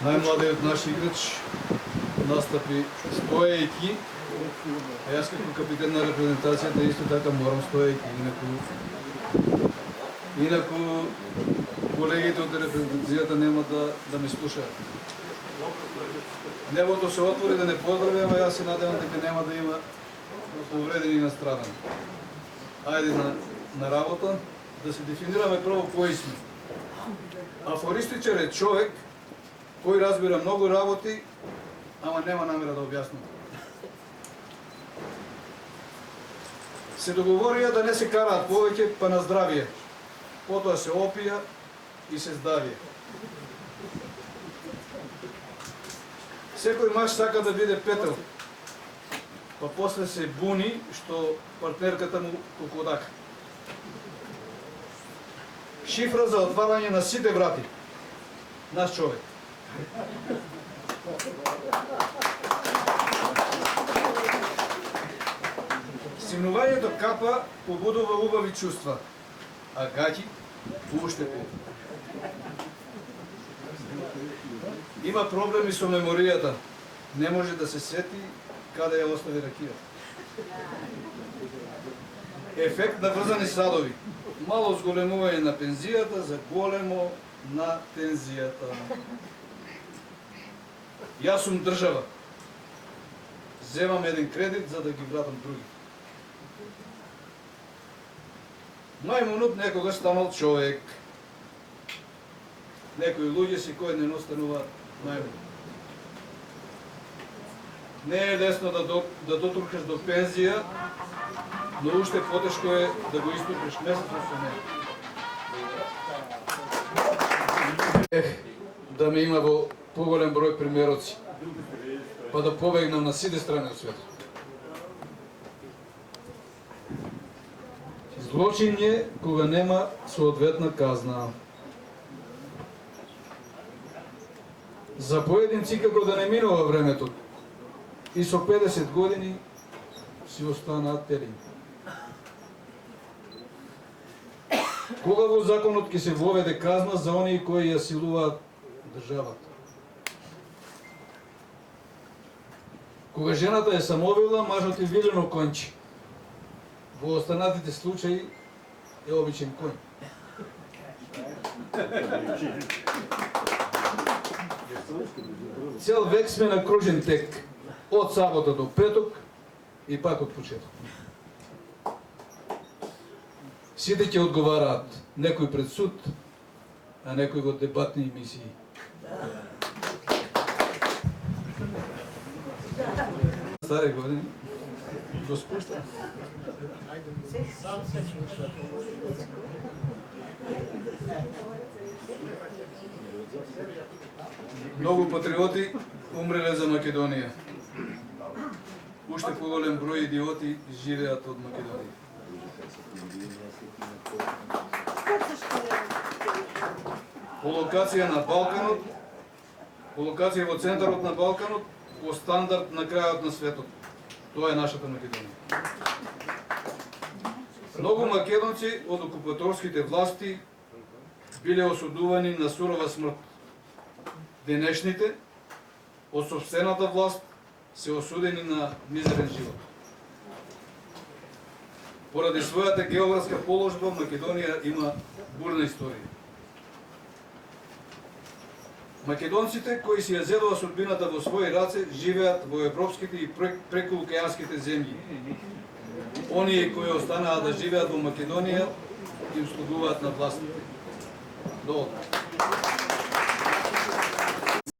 Најмладиот наш играч настапи стоејќи, а јас како капитен на репрезентацијата исто така морам стоејќи, инаку колегите од репрезентацијата нема да ме слушаат. Небото се отвори да не поздравим, а јас се надевам дека нема да има повредени и настрадани. Ајде на работа, да се дефинираме прво кои сме. Афористичар е човек кој разбира многу работи, ама нема намера да објаснува. Се договорија да не се караат повеќе, па на здравие. Потоа се опија и се здавија. Секој маж сака да биде петел, па после се буни што партнерката му кукодака. Шифра за отварање на сите врати. Наш човек. Симнувањето капа побудува убави чувства, а гаќи уште по. Има проблеми со меморијата. Не може да се сети каде ја остави ракијата. Ефект на врзани садови. Мало зголемување на пензијата за големо на тензијата. Јас сум држава. Земам еден кредит за да ги вратам други. Мајмунот некогаш станал човек. Некои луѓе си кои не остануваат мајмун. Не е лесно да дотрукаш до пензија, но уште потешко е да го иступиш месечно со неја. Да ме има во поголем број примероци, па да побегнам на сите страни од светот. Злочин е кога нема соодветна казна. За поединци како да не минува времето и со 50 години си останаат телини. Кога во законот ќе се воведе казна за оние кои ја силуваат државата? Кога жената е самовила, мажот е вилено кончи. Во останатите случаи е обичен коњ. Цел век сме на кружен тек, од сабота до петок и пак од почеток. Сите ќе одговараат, некој пред суд, а некој во дебатни емисии. Стари години го спушта. Многу патриоти умреле за Македонија. Уште поголем број идиоти живеат од Македонија. По локација на Балканот, по локација во центарот на Балканот, по стандард на крајот на светот. Тоа е нашата Македонија. Многу македонци од окупаторските власти биле осудувани на сурова смрт. Денешните од сопствената власт се осудени на мизерен живот. Поради својата географска положба, Македонија има бурна историја. Македонците кои си ја зедува судбината во своји раце живеат во европските и прекулокеанските земји. Оние кои останаа да живеат во Македонија им слугуваат на властите. Долго.